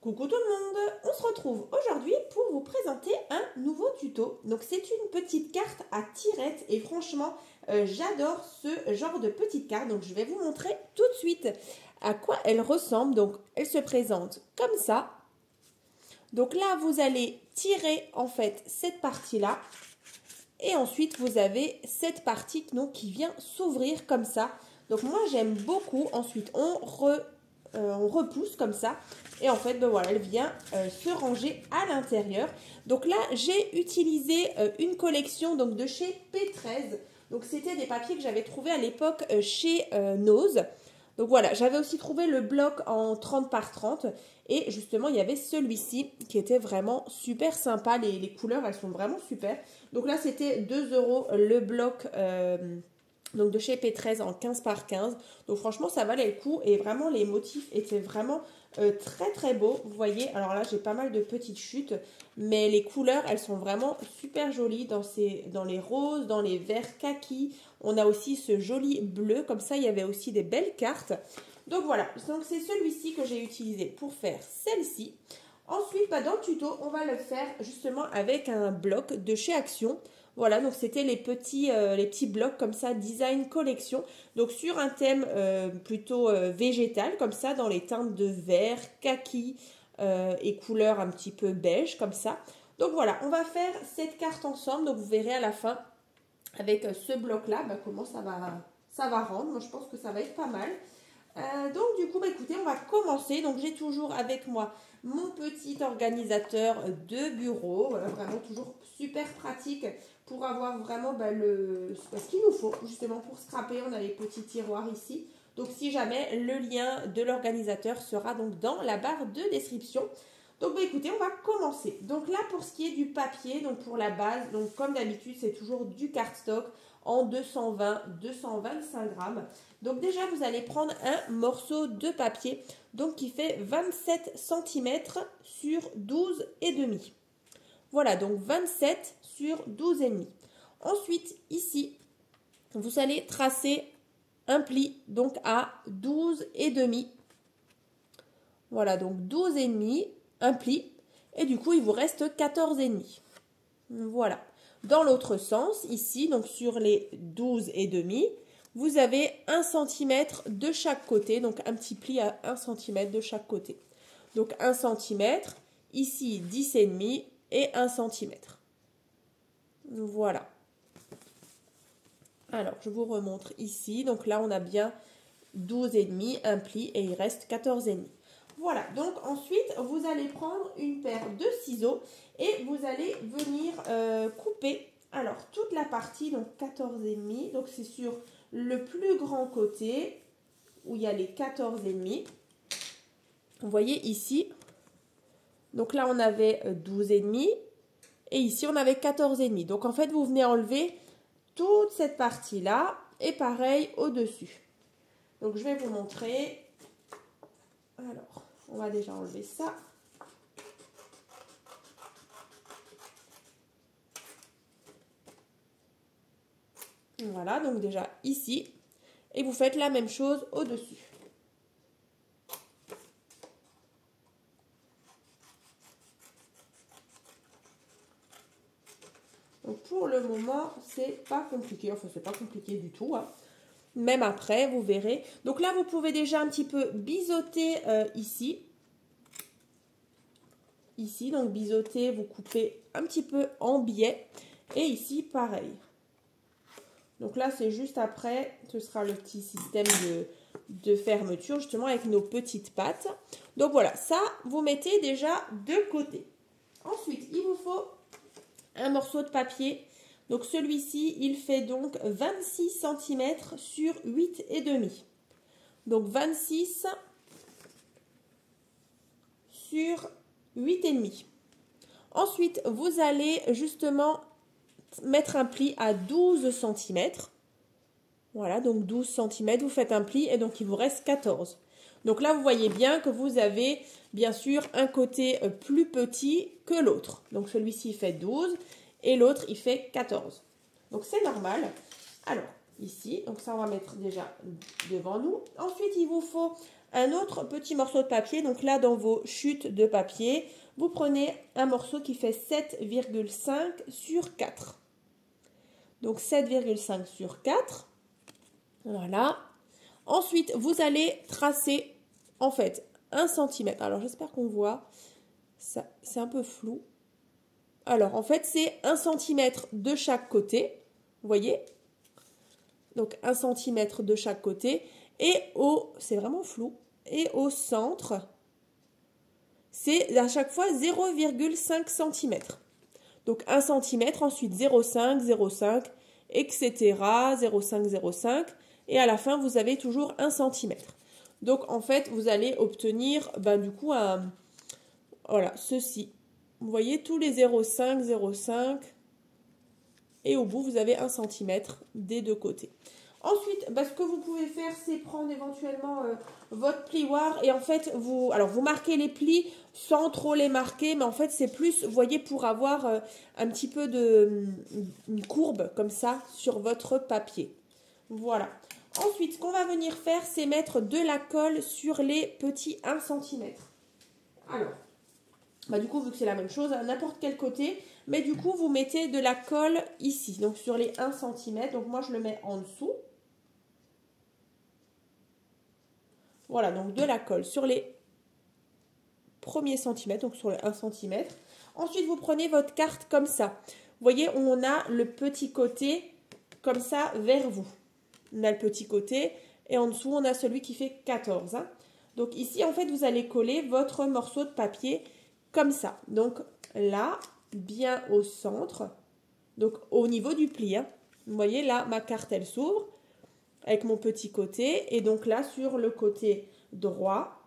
Coucou tout le monde, on se retrouve aujourd'hui pour vous présenter un nouveau tuto. Donc c'est une petite carte à tirettes et franchement j'adore ce genre de petite carte. Donc je vais vous montrer tout de suite à quoi elle ressemble. Donc elle se présente comme ça. Donc là vous allez tirer en fait cette partie là et ensuite vous avez cette partie donc, qui vient s'ouvrir comme ça. Donc moi j'aime beaucoup. Ensuite on repousse comme ça et en fait ben voilà, elle vient se ranger à l'intérieur. Donc là j'ai utilisé une collection donc de chez P13. Donc c'était des papiers que j'avais trouvé à l'époque chez Nose. Donc voilà, j'avais aussi trouvé le bloc en 30 par 30 et justement il y avait celui-ci qui était vraiment super sympa. Les couleurs elles sont vraiment super. Donc là c'était 2 € le bloc donc de chez P13 en 15 par 15. Donc franchement ça valait le coup et vraiment les motifs étaient vraiment très très beaux. Vous voyez, alors là j'ai pas mal de petites chutes, mais les couleurs elles sont vraiment super jolies dans les roses, dans les verts kaki. On a aussi ce joli bleu, comme ça il y avait aussi des belles cartes. Donc voilà, donc c'est celui-ci que j'ai utilisé pour faire celle-ci. Ensuite, dans le tuto, on va le faire justement avec un bloc de chez Action. Voilà, donc c'était les petits blocs comme ça, design collection. Donc sur un thème plutôt végétal, comme ça, dans les teintes de vert, kaki et couleur un petit peu beige, comme ça. Donc voilà, on va faire cette carte ensemble. Donc vous verrez à la fin, avec ce bloc-là, comment ça va rendre. Moi, je pense que ça va être pas mal. Donc du coup écoutez, on va commencer. Donc j'ai toujours avec moi mon petit organisateur de bureau, voilà, vraiment toujours super pratique pour avoir vraiment ce qu'il nous faut justement pour scraper. On a les petits tiroirs ici, donc si jamais, le lien de l'organisateur sera donc dans la barre de description. Donc écoutez, on va commencer. Donc là pour ce qui est du papier, donc pour la base, donc comme d'habitude c'est toujours du cardstock en 220-225 grammes. Donc déjà vous allez prendre un morceau de papier donc qui fait 27 cm sur 12,5. Voilà, donc 27 sur 12,5. Ensuite ici vous allez tracer un pli donc à 12,5. Voilà, donc 12,5, un pli, et du coup il vous reste 14,5. Voilà. Dans l'autre sens, ici, donc sur les 12,5, vous avez 1 cm de chaque côté, donc un petit pli à 1 cm de chaque côté. Donc 1 cm, ici 10,5 et 1 cm. Voilà. Alors, je vous remontre ici. Donc là, on a bien 12,5, un pli, et il reste 14,5. Voilà, donc ensuite, vous allez prendre une paire de ciseaux et vous allez venir couper, alors, toute la partie, donc 14,5, donc c'est sur le plus grand côté où il y a les 14,5. Vous voyez ici, donc là, on avait 12,5 et ici, on avait 14,5. Donc, en fait, vous venez enlever toute cette partie-là et pareil au-dessus. Donc, je vais vous montrer. Alors, on va déjà enlever ça. Voilà, donc déjà ici. Et vous faites la même chose au-dessus. Donc pour le moment, c'est pas compliqué. Enfin, c'est pas compliqué du tout, hein. Même après, vous verrez. Donc là, vous pouvez déjà un petit peu biseauter ici. Ici, donc biseauter, vous coupez un petit peu en biais. Et ici, pareil. Donc là, c'est juste après, ce sera le petit système de fermeture, justement, avec nos petites pattes. Donc voilà, ça, vous mettez déjà de côté. Ensuite, il vous faut un morceau de papier. Donc celui-ci, il fait donc 26 cm sur 8,5. Donc 26 sur 8,5. Ensuite, vous allez justement mettre un pli à 12 cm. Voilà, donc 12 cm, vous faites un pli et donc il vous reste 14. Donc là, vous voyez bien que vous avez bien sûr un côté plus petit que l'autre. Donc celui-ci, il fait 12 et l'autre, il fait 14. Donc c'est normal. Alors, ici, donc ça, on va mettre déjà devant nous. Ensuite, il vous faut un autre petit morceau de papier. Donc là, dans vos chutes de papier, vous prenez un morceau qui fait 7,5 sur 4. Donc 7,5 sur 4. Voilà. Ensuite, vous allez tracer, en fait, 1 cm. Alors, j'espère qu'on voit. Ça, c'est un peu flou. Alors, en fait, c'est 1 cm de chaque côté. Vous voyez? Donc, 1 cm de chaque côté. Et c'est vraiment flou. Et au centre, c'est à chaque fois 0,5 cm. Donc, 1 cm, ensuite 0,5, 0,5, etc. 0,5, 0,5. Et à la fin, vous avez toujours 1 cm. Donc, en fait, vous allez obtenir, du coup, voilà, ceci. Vous voyez, tous les 0,5, 0,5. Et au bout, vous avez 1 cm des deux côtés. Ensuite, ce que vous pouvez faire, c'est prendre éventuellement votre plioir. Et en fait, vous marquez les plis sans trop les marquer. Mais en fait, c'est plus, vous voyez, pour avoir un petit peu une courbe comme ça sur votre papier. Voilà. Ensuite, ce qu'on va venir faire, c'est mettre de la colle sur les petits 1 cm. Alors, du coup, vu que c'est la même chose, à n'importe quel côté, mais du coup, vous mettez de la colle ici, donc sur les 1 cm. Donc, moi, je le mets en dessous. Voilà, donc de la colle sur les premiers centimètres, donc sur les 1 cm. Ensuite, vous prenez votre carte comme ça. Vous voyez, on a le petit côté comme ça vers vous. On a le petit côté et en dessous, on a celui qui fait 14. Donc ici, en fait, vous allez coller votre morceau de papier comme ça. Donc là, bien au centre, donc au niveau du pli. Vous voyez, là, ma carte, elle s'ouvre avec mon petit côté. Et donc là, sur le côté droit,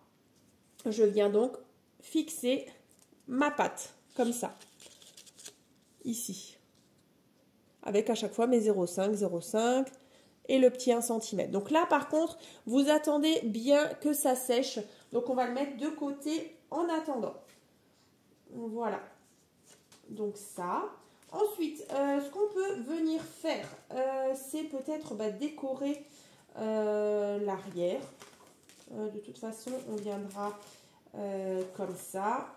je viens donc fixer ma patte, comme ça, ici. Avec à chaque fois mes 0,5, 0,5 et le petit 1 cm. Donc là, par contre, vous attendez bien que ça sèche. Donc on va le mettre de côté en attendant. Voilà. Donc ça. Ensuite, ce qu'on peut venir faire, c'est peut-être décorer l'arrière. De toute façon, on viendra comme ça.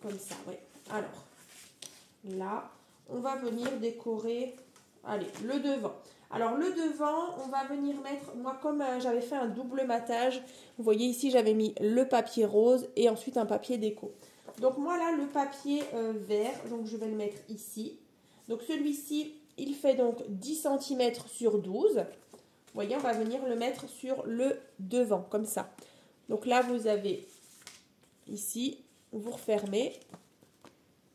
Comme ça, oui. Alors, là, on va venir décorer, allez, le devant. Alors, le devant, on va venir mettre, moi, comme j'avais fait un double matage, vous voyez ici, j'avais mis le papier rose et ensuite un papier déco. Donc, moi, là, le papier vert, donc je vais le mettre ici. Donc, celui-ci, il fait donc 10 cm sur 12. Vous voyez, on va venir le mettre sur le devant, comme ça. Donc là, vous avez ici, vous refermez,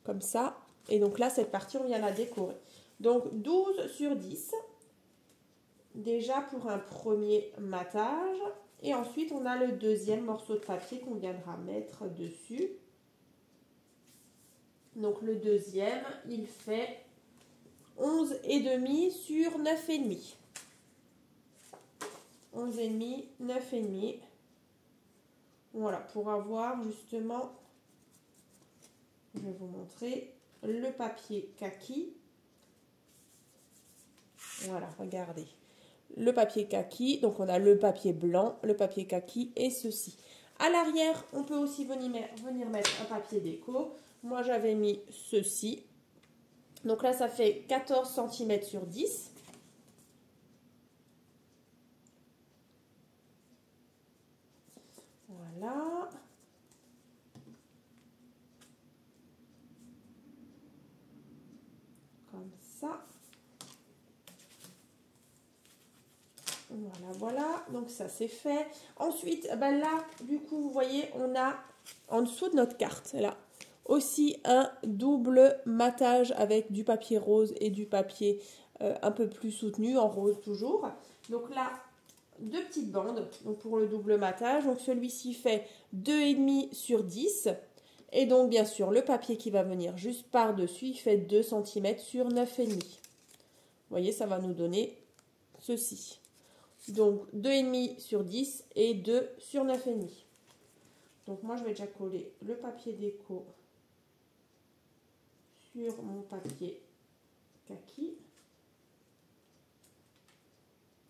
comme ça. Et donc là, cette partie, on vient la décorer. Donc 12 sur 10, déjà pour un premier matage. Et ensuite, on a le deuxième morceau de papier qu'on viendra mettre dessus. Donc le deuxième, il fait 11,5 sur 9,5. 11,5, 9,5. Voilà, pour avoir justement, je vais vous montrer, le papier kaki. Voilà, regardez. Le papier kaki, donc on a le papier blanc, le papier kaki et ceci. À l'arrière, on peut aussi venir mettre un papier déco. Moi, j'avais mis ceci. Donc là, ça fait 14 cm sur 10. Voilà. Comme ça. Voilà, voilà. Donc ça, c'est fait. Ensuite, là, du coup, vous voyez, on a en dessous de notre carte, là, aussi un double matage avec du papier rose et du papier un peu plus soutenu, en rose toujours. Donc là, deux petites bandes donc pour le double matage. Donc celui-ci fait 2,5 sur 10. Et donc bien sûr le papier qui va venir juste par-dessus, il fait 2 cm sur 9,5. Vous voyez, ça va nous donner ceci. Donc 2,5 sur 10 et 2 sur 9,5. Donc moi je vais déjà coller le papier déco sur mon papier kaki.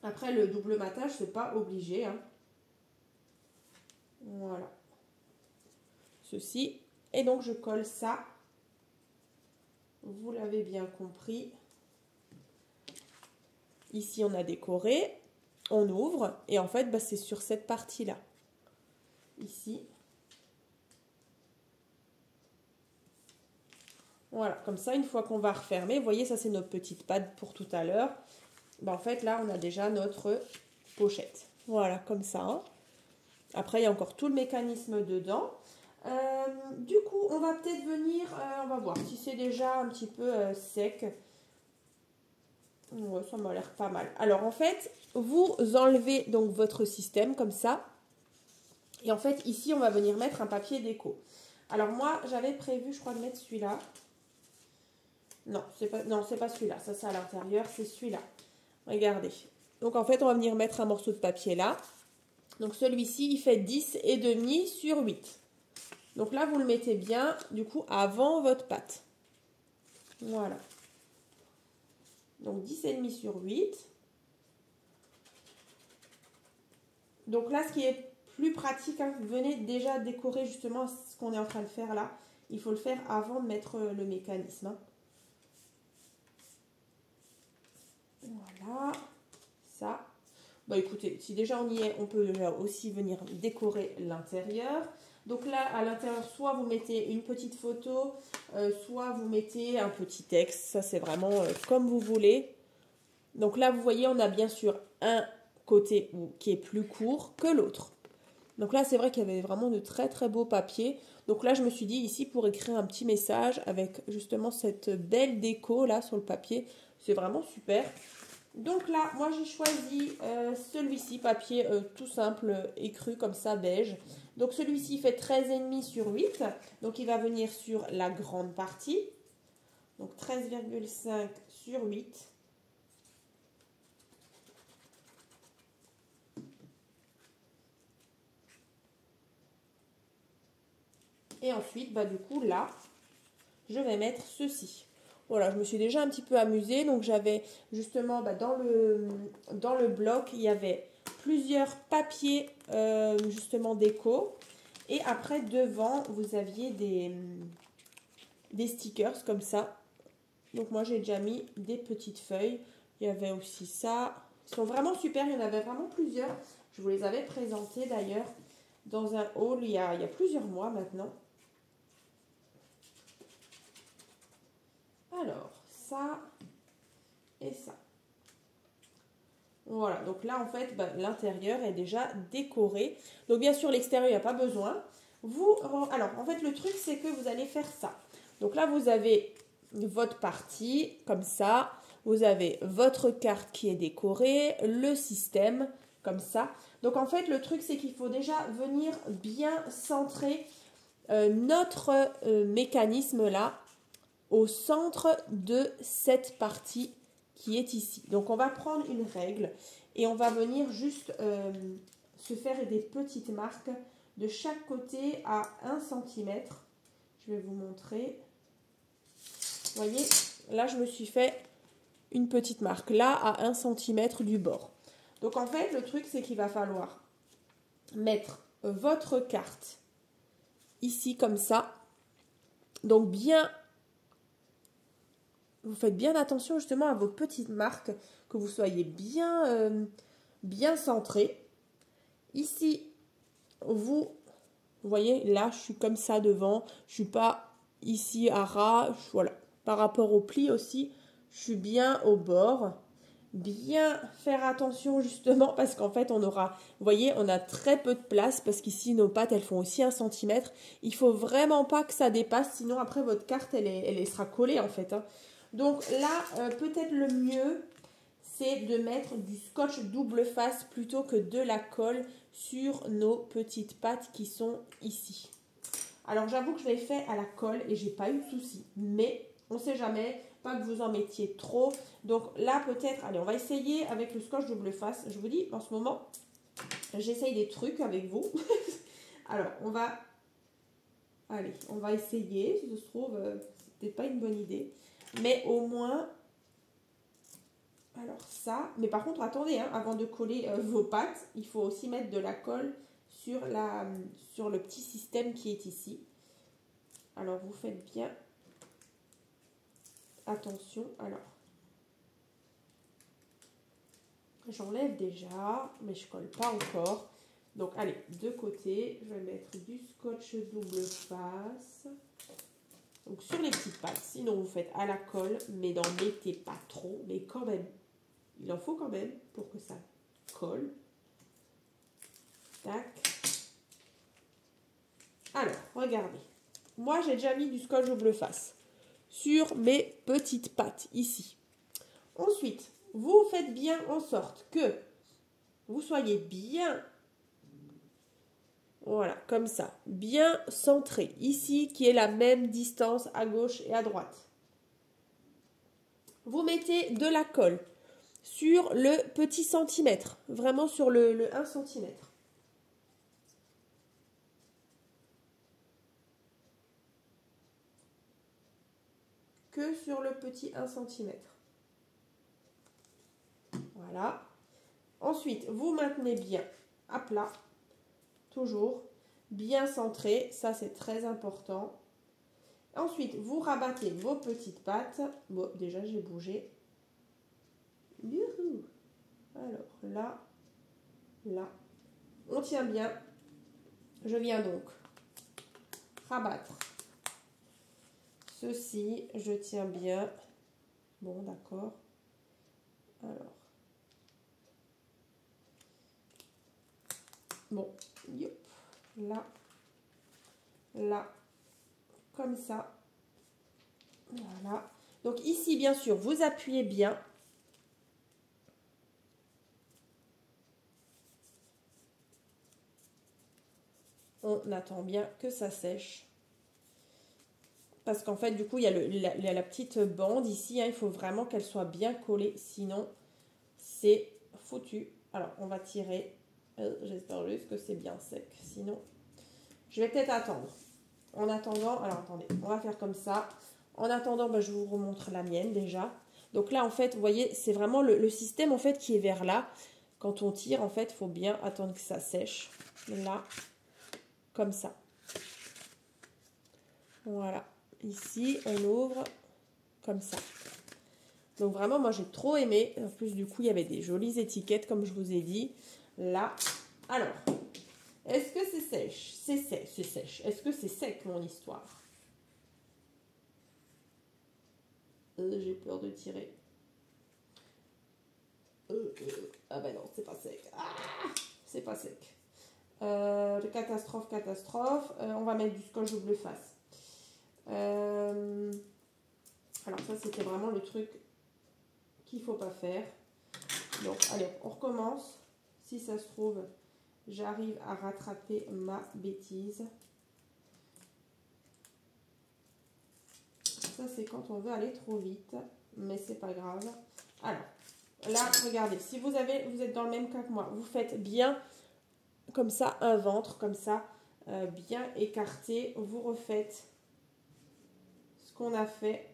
Après, le double matage, c'est pas obligé. ceci. Et donc, je colle ça. Vous l'avez bien compris. Ici, on a décoré. On ouvre. Et en fait, bah, c'est sur cette partie-là. Ici. Voilà, comme ça, une fois qu'on va refermer, vous voyez, ça c'est notre petite patte pour tout à l'heure. Ben, en fait, là, on a déjà notre pochette. Voilà, comme ça. Hein. Après, il y a encore tout le mécanisme dedans. Du coup, on va peut-être venir, on va voir si c'est déjà un petit peu sec. Ouais, ça m'a l'air pas mal. Alors, en fait, vous enlevez donc votre système comme ça. Et en fait, ici, on va venir mettre un papier déco. Alors, moi, j'avais prévu, je crois, de mettre celui-là. Non, c'est pas celui-là. Ça, c'est à l'intérieur. C'est celui-là. Regardez. Donc, en fait, on va venir mettre un morceau de papier là. Donc, celui-ci, il fait 10,5 sur 8. Donc là, vous le mettez bien, du coup, avant votre pâte. Voilà. Donc, 10,5 sur 8. Donc là, ce qui est plus pratique, hein, venez déjà décorer justement ce qu'on est en train de faire là. Il faut le faire avant de mettre le mécanisme. Hein. Voilà, ça. Bah écoutez, si déjà on y est, on peut déjà aussi venir décorer l'intérieur. Donc là, à l'intérieur, soit vous mettez une petite photo, soit vous mettez un petit texte. Ça, c'est vraiment comme vous voulez. Donc là, vous voyez, on a bien sûr un côté qui est plus court que l'autre. Donc là, c'est vrai qu'il y avait vraiment de très très beaux papiers. Donc là, je me suis dit ici pour écrire un petit message avec justement cette belle déco là sur le papier. C'est vraiment super. Donc là, moi j'ai choisi celui-ci, papier tout simple, écru comme ça, beige. Donc celui-ci fait 13,5 sur 8. Donc il va venir sur la grande partie. Donc 13,5 sur 8. Et ensuite, bah, du coup, là, je vais mettre ceci. Voilà, je me suis déjà un petit peu amusée. Donc, j'avais justement, bah, dans le bloc, il y avait plusieurs papiers, justement, déco. Et après, devant, vous aviez des stickers comme ça. Donc, moi, j'ai déjà mis des petites feuilles. Il y avait aussi ça. Ils sont vraiment super. Il y en avait vraiment plusieurs. Je vous les avais présentés, d'ailleurs, dans un haul il y a plusieurs mois maintenant. Alors, ça et ça. Voilà, donc là, en fait, bah, l'intérieur est déjà décoré. Donc, bien sûr, l'extérieur, il n'y a pas besoin. Alors, en fait, le truc, c'est que vous allez faire ça. Donc là, vous avez votre partie, comme ça. Vous avez votre carte qui est décorée, le système, comme ça. Donc, en fait, le truc, c'est qu'il faut déjà venir bien centrer notre mécanisme là au centre de cette partie qui est ici. Donc, on va prendre une règle et on va venir juste se faire des petites marques de chaque côté à 1 cm. Je vais vous montrer. Vous voyez, là, je me suis fait une petite marque là à 1 cm du bord. Donc, en fait, le truc, c'est qu'il va falloir mettre votre carte ici comme ça. Donc, bien... Vous faites bien attention justement à vos petites marques, que vous soyez bien centré. Ici, vous voyez, là, je suis comme ça devant. Je suis pas ici à ras. Voilà. Par rapport au pli aussi, je suis bien au bord. Bien faire attention justement parce qu'en fait, on aura, vous voyez, on a très peu de place parce qu'ici, nos pattes, elles font aussi 1 cm. Il faut vraiment pas que ça dépasse, sinon après, votre carte, elle sera collée en fait. Hein. Donc là, peut-être le mieux, c'est de mettre du scotch double face plutôt que de la colle sur nos petites pattes qui sont ici. Alors j'avoue que je l'ai fait à la colle et j'ai pas eu de souci. Mais on ne sait jamais, pas que vous en mettiez trop. Donc là peut-être, allez on va essayer avec le scotch double face. Je vous dis, en ce moment, j'essaye des trucs avec vous. Alors on va essayer. Si ça se trouve, c'était pas une bonne idée. Mais au moins, alors ça, mais par contre, attendez, hein, avant de coller vos pattes, il faut aussi mettre de la colle sur le petit système qui est ici. Alors, vous faites bien attention. Alors, j'enlève déjà, mais je colle pas encore. Donc, allez, de côté, je vais mettre du scotch double face. Donc, sur les petites pattes. Sinon, vous faites à la colle, mais n'en mettez pas trop. Mais quand même, il en faut quand même pour que ça colle. Tac. Alors, regardez. Moi, j'ai déjà mis du scotch double face sur mes petites pattes ici. Ensuite, vous faites bien en sorte que vous soyez bien, voilà, comme ça, bien centré. Ici, qui est la même distance à gauche et à droite. Vous mettez de la colle sur le petit centimètre, vraiment sur le 1 centimètre. Que sur le petit 1 centimètre. Voilà. Ensuite, vous maintenez bien à plat, toujours bien centré, ça c'est très important. Ensuite, vous rabattez vos petites pattes. Bon, déjà j'ai bougé. Youhou. Alors là, là, on tient bien. Je viens donc rabattre ceci, je tiens bien. Bon, d'accord. Alors. Bon, yop. Là. Là. Comme ça. Voilà. Donc ici, bien sûr, vous appuyez bien. On attend bien que ça sèche. Parce qu'en fait, du coup, il y a la petite bande ici. Hein, il faut vraiment qu'elle soit bien collée. Sinon, c'est foutu. Alors, on va tirer. J'espère juste que c'est bien sec. Sinon, je vais peut-être attendre. En attendant, alors attendez, on va faire comme ça. En attendant, bah, je vous remontre la mienne déjà. Donc là, en fait, vous voyez, c'est vraiment le système en fait qui est vers là. Quand on tire, en fait, il faut bien attendre que ça sèche. Là, comme ça. Voilà. Ici, on ouvre comme ça. Donc vraiment, moi, j'ai trop aimé. En plus, du coup, il y avait des jolies étiquettes, comme je vous ai dit. Là. Alors, est-ce que c'est sèche? C'est sèche, c'est sèche. Est-ce que c'est sec, mon histoire? J'ai peur de tirer. Ah ben non, c'est pas sec. Ah, c'est pas sec. Catastrophe, catastrophe. On va mettre du scotch double face. Alors ça, c'était vraiment le truc qu'il ne faut pas faire. Donc, allez, on recommence. Si ça se trouve, j'arrive à rattraper ma bêtise. Ça, c'est quand on veut aller trop vite. Mais c'est pas grave. Alors, là, regardez. Si vous êtes dans le même cas que moi, vous faites bien comme ça, un ventre, comme ça, bien écarté. Vous refaites ce qu'on a fait.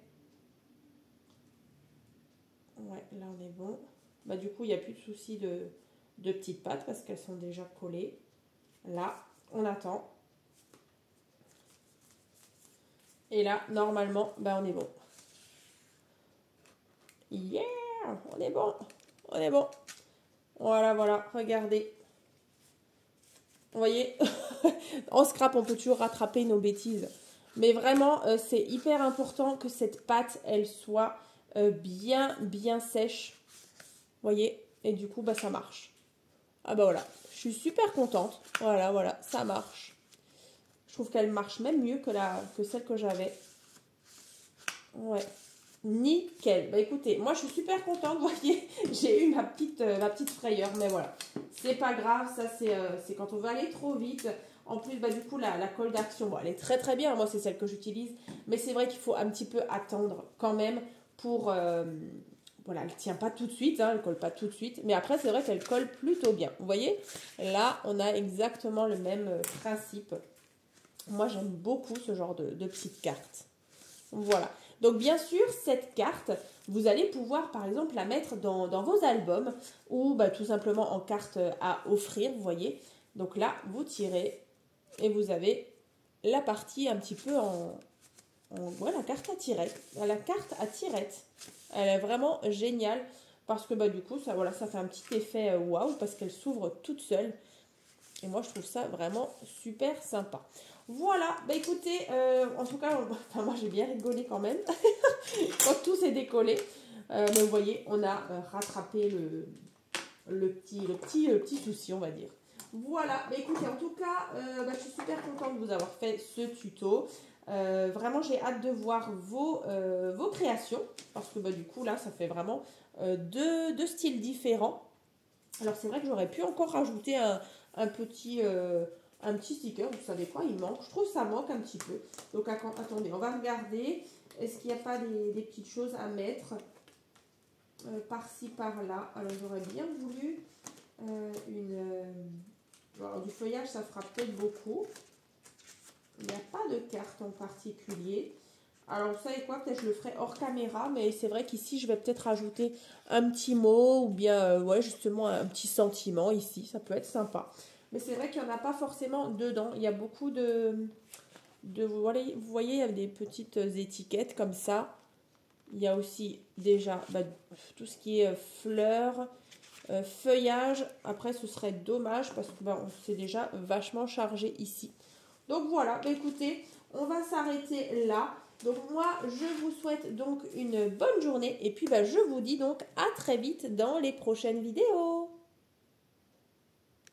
Ouais, là, on est bon. Bah, du coup, il n'y a plus de souci de petites pattes parce qu'elles sont déjà collées. Là, on attend. Et là, normalement, bah, on est bon. Yeah! On est bon. On est bon. Voilà, voilà. Regardez. Vous voyez, en scrap, on peut toujours rattraper nos bêtises. Mais vraiment, c'est hyper important que cette pâte, elle soit bien, bien sèche. Vous voyez? Et du coup, bah, ça marche. Ah bah voilà, je suis super contente. Voilà, voilà, ça marche. Je trouve qu'elle marche même mieux que celle que j'avais. Ouais, nickel. Bah écoutez, moi je suis super contente. Vous voyez, j'ai eu ma petite frayeur. Mais voilà, c'est pas grave. Ça, c'est quand on veut aller trop vite. En plus, bah, du coup, la colle d'action, bon, elle est très très bien. Moi, c'est celle que j'utilise. Mais c'est vrai qu'il faut un petit peu attendre quand même pour... voilà, elle ne tient pas tout de suite, hein, elle ne colle pas tout de suite. Mais après, c'est vrai qu'elle colle plutôt bien. Vous voyez, là, on a exactement le même principe. Moi, j'aime beaucoup ce genre de petites cartes. Voilà. Donc, bien sûr, cette carte, vous allez pouvoir, par exemple, la mettre dans vos albums ou bah, tout simplement en carte à offrir, vous voyez. Donc là, vous tirez et vous avez la partie un petit peu voilà, la carte à tirettes. Elle est vraiment géniale parce que bah, du coup, ça, voilà, ça fait un petit effet waouh parce qu'elle s'ouvre toute seule. Et moi, je trouve ça vraiment super sympa. Voilà, bah écoutez, en tout cas, enfin, moi j'ai bien rigolé quand même quand tout s'est décollé. Mais vous voyez, on a rattrapé le petit souci, on va dire. Voilà, bah écoutez, en tout cas, bah, je suis super contente de vous avoir fait ce tuto. Vraiment, j'ai hâte de voir vos créations parce que bah, du coup, là, ça fait vraiment deux styles différents. Alors, c'est vrai que j'aurais pu encore rajouter un petit sticker. Vous savez quoi, il manque. Je trouve que ça manque un petit peu. Donc, attendez, on va regarder. Est-ce qu'il n'y a pas des petites choses à mettre par-ci, par-là? Alors, j'aurais bien voulu alors, du feuillage, ça fera peut-être beaucoup. Il n'y a pas de carte en particulier. Alors, vous savez quoi? Peut-être je le ferai hors caméra, mais c'est vrai qu'ici, je vais peut-être rajouter un petit mot ou bien, ouais, justement, un petit sentiment ici. Ça peut être sympa. Mais c'est vrai qu'il n'y en a pas forcément dedans. Il y a beaucoup vous voyez, il y a des petites étiquettes comme ça. Il y a aussi déjà bah, tout ce qui est fleurs, feuillage. Après, ce serait dommage parce que bah, c'est déjà vachement chargé ici. Donc voilà, bah, écoutez, on va s'arrêter là. Donc moi, je vous souhaite donc une bonne journée. Et puis bah, je vous dis donc à très vite dans les prochaines vidéos.